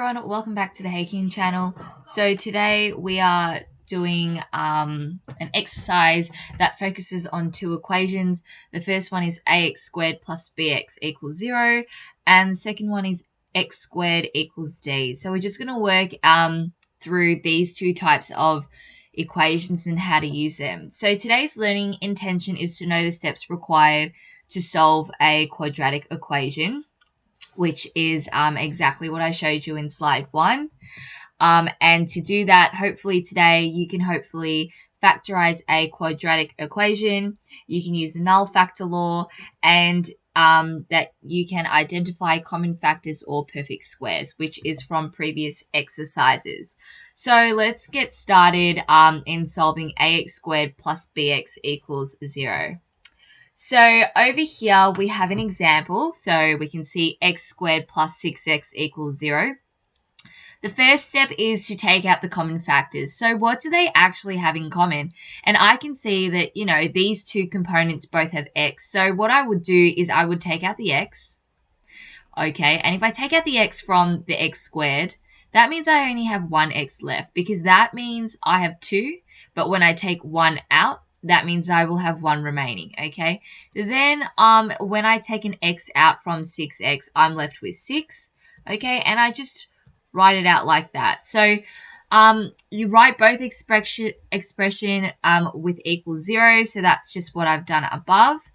everyone, welcome back to the Haking channel. So today we are doing an exercise that focuses on two equations. The first one is ax squared plus bx equals 0, and the second one is x squared equals d. So we're just going to work through these two types of equations and how to use them. So today's learning intention is to know the steps required to solve a quadratic equation, which is exactly what I showed you in slide 1. And to do that, hopefully today you can factorize a quadratic equation. You can use the null factor law, and that you can identify common factors or perfect squares, which is from previous exercises. So let's get started in solving ax squared plus bx equals 0. So over here we have an example. So we can see x squared plus 6x equals 0. The first step is to take out the common factors. So what do they actually have in common? And I can see that, these two components both have x. So what I would do is I would take out the x. Okay, and if I take out the x from the x squared, that means I only have one x left, because that means I have 2. But when I take 1 out, that means I will have 1 remaining, okay? Then when I take an x out from 6x, I'm left with 6, okay? And I just write it out like that. So you write both expression with equals 0, so that's just what I've done above.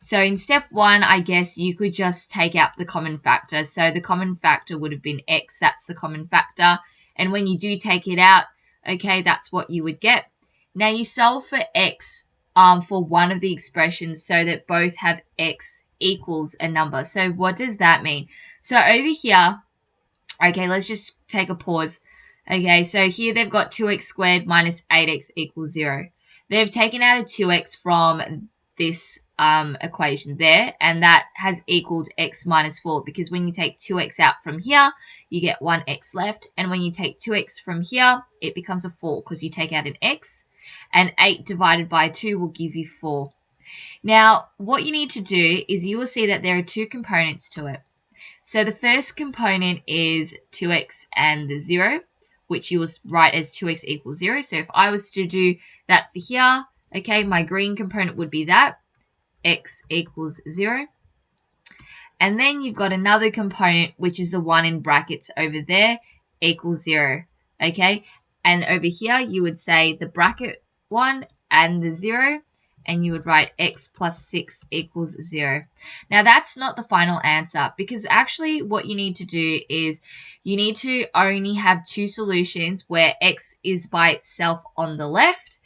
So in step 1, I guess you could just take out the common factor. So the common factor would have been x, that's the common factor. And when you do take it out, okay, that's what you would get. Now you solve for x for one of the expressions so that both have x equals a number. So what does that mean? So over here, okay, let's just take a pause. Okay, so here they've got 2x squared minus 8x equals 0. They've taken out a 2x from this equation there, and that has equaled x minus 4, because when you take 2x out from here, you get 1x left, and when you take 2x from here, it becomes a 4 because you take out an x. And 8 divided by 2 will give you 4. Now, what you need to do is you will see that there are two components to it. So the first component is 2x and the 0, which you will write as 2x equals 0. So if I was to do that for here, okay, my green component would be that, x equals 0. And then you've got another component, which is the one in brackets over there, equals 0, okay? And over here, you would say the bracket 1 and the 0, and you would write x plus 6 equals 0. Now, that's not the final answer, because actually what you need to do is you need to only have two solutions where x is by itself on the left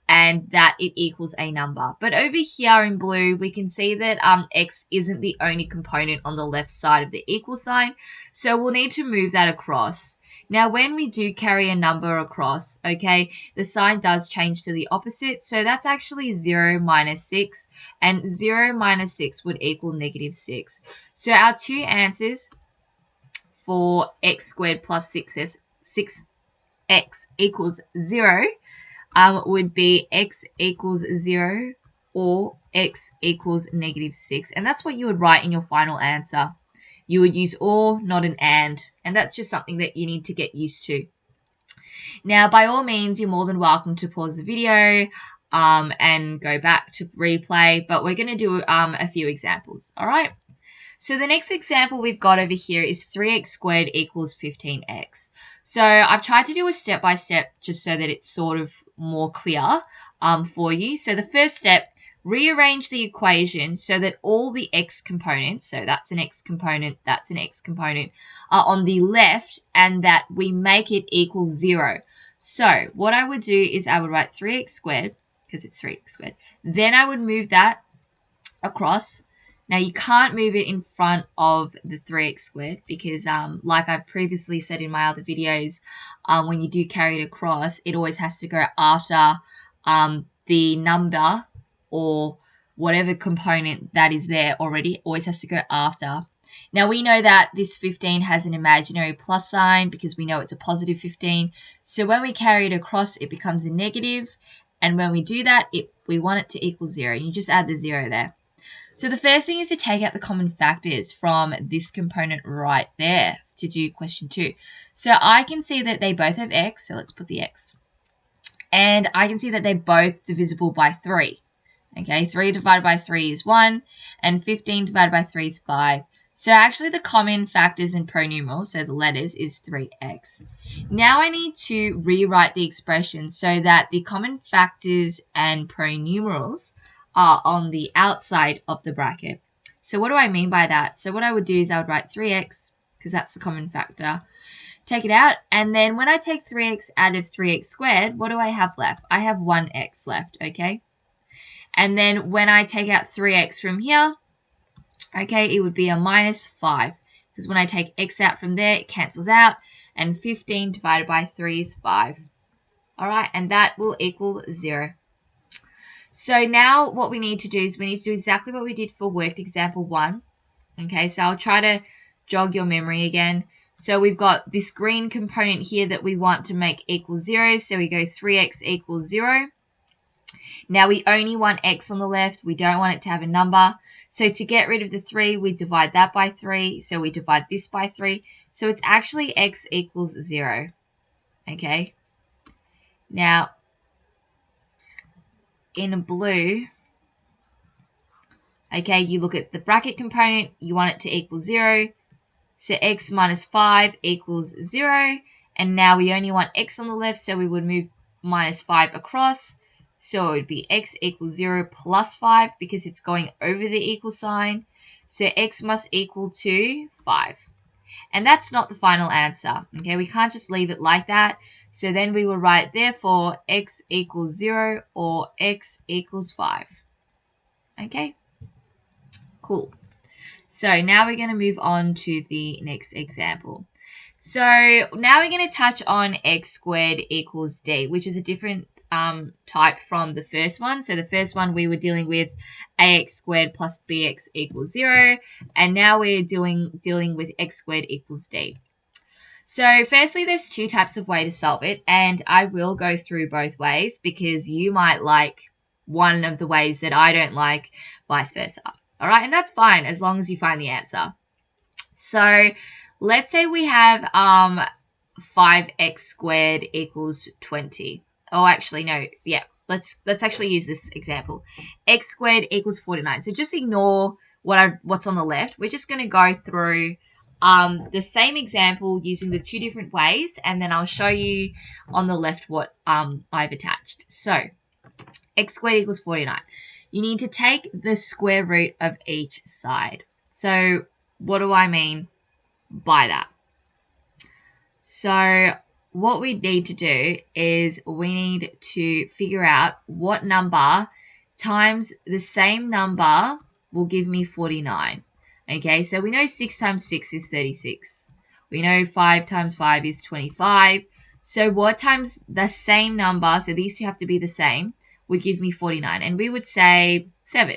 and that it equals a number. But over here in blue, we can see that x isn't the only component on the left side of the equal sign, so we'll need to move that across. Now, when we do carry a number across, okay, the sign does change to the opposite. So that's actually 0 minus 6, and 0 minus 6 would equal negative 6. So our two answers for x squared plus 6x equals 0 would be x equals 0 or x equals negative 6. And that's what you would write in your final answer. You would use or, not an and that's just something that you need to get used to. Now, by all means, you're more than welcome to pause the video and go back to replay, but we're going to do a few examples, all right? So the next example we've got over here is 3x squared equals 15x. So I've tried to do a step-by-step just so that it's sort of more clear for you. So the first step, rearrange the equation so that all the x components, so that's an x component, that's an x component, are on the left, and that we make it equal 0. So what I would do is I would write 3x squared, because it's 3x squared. Then I would move that across. Now, you can't move it in front of the 3x squared because, like I've previously said in my other videos, when you do carry it across, it always has to go after the number or whatever component that is there already, always has to go after. Now, we know that this 15 has an imaginary plus sign because we know it's a positive 15. So when we carry it across, it becomes a negative. And when we do that, we want it to equal 0. You just add the 0 there. So the first thing is to take out the common factors from this component right there to do question 2. So I can see that they both have x, so let's put the x. And I can see that they're both divisible by 3. Okay, 3 divided by 3 is 1, and 15 divided by 3 is 5. So actually the common factors in pronumerals, so the letters, is 3x. Now I need to rewrite the expression so that the common factors and pronumerals are on the outside of the bracket. So what do I mean by that? So what I would do is I would write 3x, because that's the common factor. Take it out, and then when I take 3x out of 3x squared, what do I have left? I have 1x left, okay? And then when I take out 3x from here, okay, it would be a minus 5. Because when I take x out from there, it cancels out. And 15 divided by 3 is 5. All right, and that will equal 0. So now what we need to do is we need to do exactly what we did for worked example 1. Okay, so I'll try to jog your memory again. So we've got this green component here that we want to make equal 0. So we go 3x equals 0. Now we only want x on the left. We don't want it to have a number. So to get rid of the 3, we divide that by 3. So we divide this by 3. So it's actually x equals 0. Okay. Now, in blue, okay, you look at the bracket component. You want it to equal 0. So x minus 5 equals 0. And now we only want x on the left. So we would move minus 5 across. So it would be x equals 0 plus 5 because it's going over the equal sign. So x must equal to 5. And that's not the final answer. Okay, we can't just leave it like that. So then we will write, therefore, x equals 0 or x equals 5. Okay, cool. So now we're going to move on to the next example. So now we're going to touch on x squared equals d, which is a different type from the first one. So the first one we were dealing with ax squared plus bx equals 0, and now we're dealing with x squared equals d. So firstly, there's 2 types of way to solve it, and I will go through both ways because you might like one of the ways that I don't like, vice versa. All right, and that's fine as long as you find the answer. So let's say we have 5x squared equals 20. Oh, actually, no. Yeah, let's actually use this example. X squared equals 49. So just ignore what's on the left. We're just going to go through the same example using the 2 different ways, and then I'll show you on the left what I've attached. So x squared equals 49. You need to take the square root of each side. So what do I mean by that? So what we need to do is we need to figure out what number times the same number will give me 49. Okay, so we know 6 times 6 is 36. We know 5 times 5 is 25. So what times the same number, so these two have to be the same, would give me 49. And we would say 7.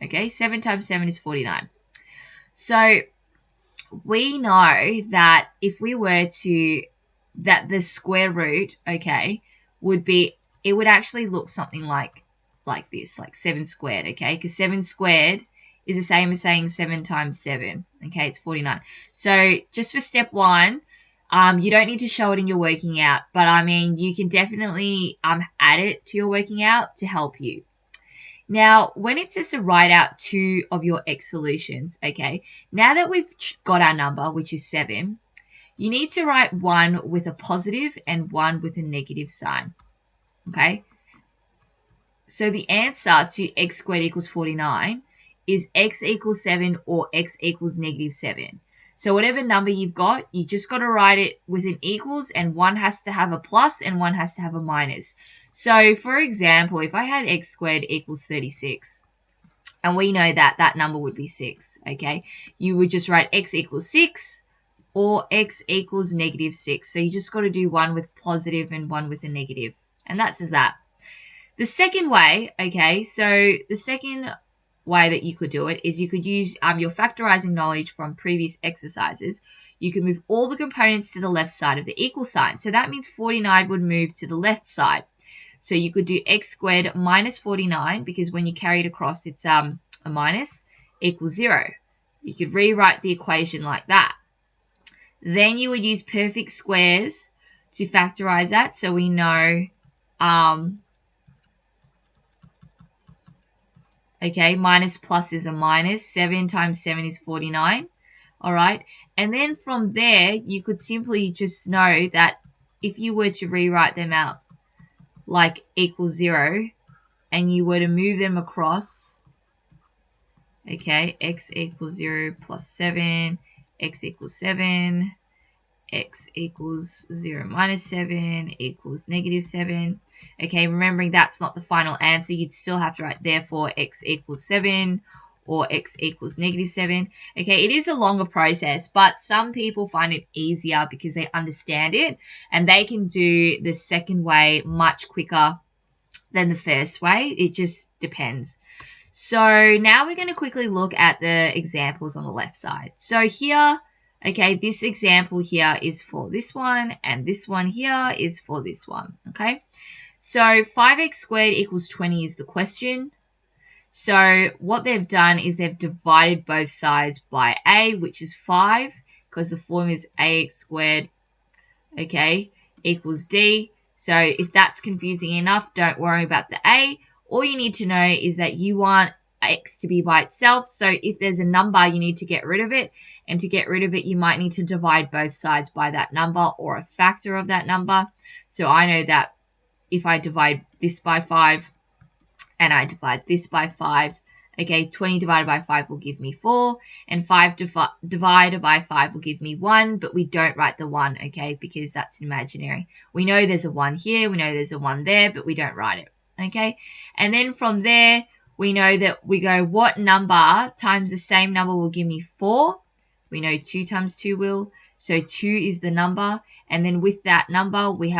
Okay, 7 times 7 is 49. So we know that if we were to, that the square root, okay, would be, it would actually look something like this, like 7 squared, okay? Because 7 squared is the same as saying 7 times 7, okay? It's 49. So just for step 1, you don't need to show it in your working out, but I mean, you can definitely add it to your working out to help you. Now, when it says to write out 2 of your x solutions, okay, now that we've got our number, which is 7, you need to write one with a positive and one with a negative sign, okay? So the answer to x squared equals 49 is x equals 7 or x equals negative 7. So whatever number you've got, you just got to write it with an equals, and one has to have a plus and one has to have a minus. So for example, if I had x squared equals 36, and we know that that number would be 6, okay? You would just write x equals 6 or x equals negative 6. So you just got to do one with positive and one with a negative. And that's just that. The second way, okay, so the second way that you could do it is you could use your factorizing knowledge from previous exercises. You could move all the components to the left side of the equal sign. So that means 49 would move to the left side. So you could do x squared minus 49, because when you carry it across, it's a minus. equals 0. You could rewrite the equation like that. Then you would use perfect squares to factorize that. So we know, okay, minus plus is a minus. 7 times 7 is 49. All right. And then from there, you could simply just know that if you were to rewrite them out like equals 0, and you were to move them across, okay, x equals 0 plus 7, x equals 7, x equals 0 minus 7 equals negative 7. Okay, remembering that's not the final answer, you'd still have to write therefore x equals 7 or x equals negative 7. Okay, it is a longer process, but some people find it easier because they understand it and they can do the second way much quicker than the first way. It just depends. So now we're going to quickly look at the examples on the left side. So here, okay, this example here is for this one, and this one here is for this one, okay? So 5x squared equals 20 is the question. So what they've done is they've divided both sides by a, which is 5, because the form is ax squared, okay, equals d. So if that's confusing enough, don't worry about the a. All you need to know is that you want x to be by itself. So if there's a number, you need to get rid of it. And to get rid of it, you might need to divide both sides by that number or a factor of that number. So I know that if I divide this by 5 and I divide this by 5, okay, 20 divided by 5 will give me 4, and 5 divided by 5 will give me 1, but we don't write the 1, okay, because that's imaginary. We know there's a 1 here, we know there's a 1 there, but we don't write it, okay? And then from there, we know that we go, what number times the same number will give me 4? We know 2 times 2 will, so 2 is the number, and then with that number, we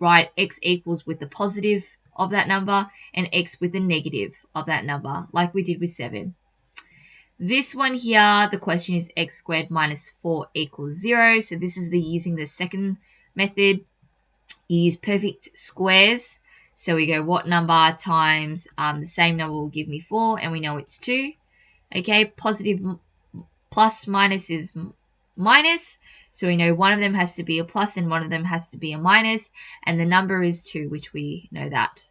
write x equals with the positive of that number and x with the negative of that number, like we did with 7. This one here, the question is x squared minus 4 equals 0. So this is using the second method. You use perfect squares. So we go, what number times the same number will give me 4, and we know it's 2. Okay, positive plus minus is minus. So we know one of them has to be a plus and one of them has to be a minus, and the number is 2, which we know that.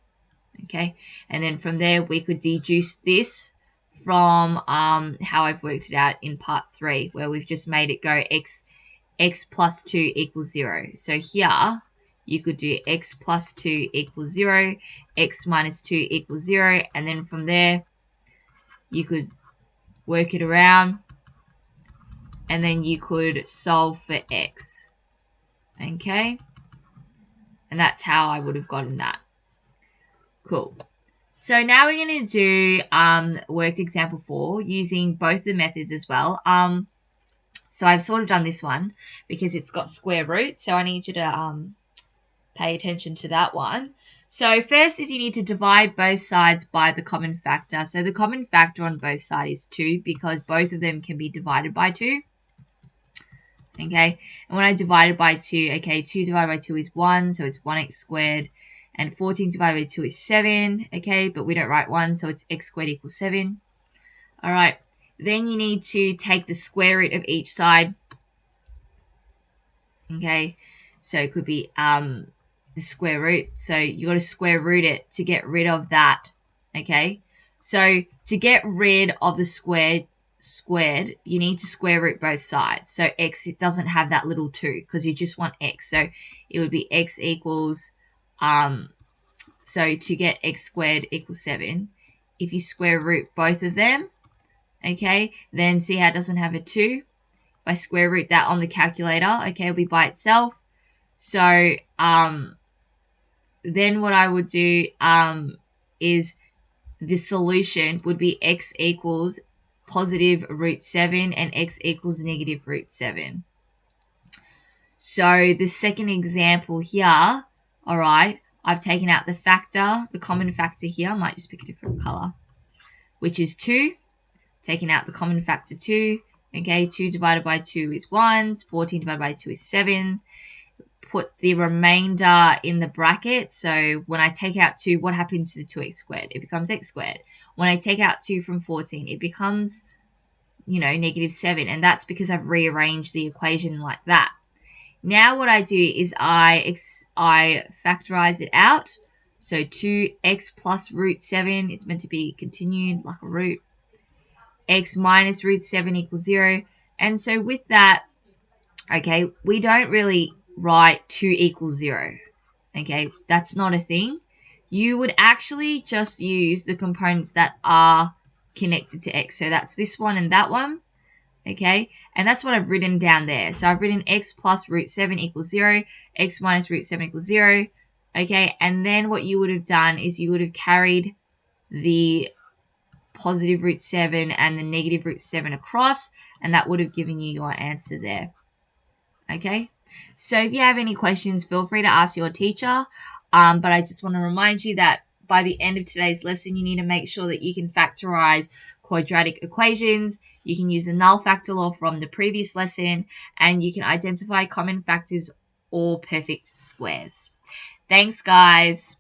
Okay, and then from there we could deduce this from how I've worked it out in part 3, where we've just made it go x plus 2 equals 0. So here you could do x plus 2 equals 0, x minus 2 equals 0, and then from there you could work it around, and then you could solve for x. Okay, and that's how I would have gotten that. Cool. So now we're going to do worked example 4 using both the methods as well. So I've sort of done this one because it's got square root. So I need you to pay attention to that one. So first is you need to divide both sides by the common factor. So the common factor on both sides is 2 because both of them can be divided by 2. Okay, and when I divide it by 2, okay, 2 divided by 2 is 1, so it's 1x squared. And 14 divided by 2 is 7, okay, but we don't write 1, so it's x squared equals 7. All right, then you need to take the square root of each side. Okay, so it could be the square root. So you got to square root it to get rid of that, okay? So to get rid of the squared, you need to square root both sides. So x, it doesn't have that little 2 because you just want x. So it would be x equals... so to get x squared equals 7, if you square root both of them, okay, then see how it doesn't have a 2? If I square root that on the calculator, okay, it'll be by itself. So then what I would do is the solution would be x equals positive root 7 and x equals negative root 7. So the second example here, all right, I've taken out the factor, the common factor here. I might just pick a different color, which is 2. Taking out the common factor 2. Okay, 2 divided by 2 is 1. 14 divided by 2 is 7. Put the remainder in the bracket. So when I take out 2, what happens to the 2x squared? It becomes x squared. When I take out 2 from 14, it becomes -7, and that's because I've rearranged the equation like that. Now what I do is I factorize it out. So 2x plus root 7, it's meant to be continued like a root. X minus root 7 equals 0. And so with that, okay, we don't really write 2 equals 0. Okay, that's not a thing. You would actually just use the components that are connected to x. So that's this one and that one. Okay, and that's what I've written down there. So I've written x plus root 7 equals 0, x minus root 7 equals 0. Okay, and then what you would have done is you would have carried the positive root 7 and the negative root 7 across, and that would have given you your answer there. Okay, so if you have any questions, feel free to ask your teacher. But I just want to remind you that by the end of today's lesson, you need to make sure that you can factorize quadratic equations. You can use the null factor law from the previous lesson, and you can identify common factors or perfect squares. Thanks, guys.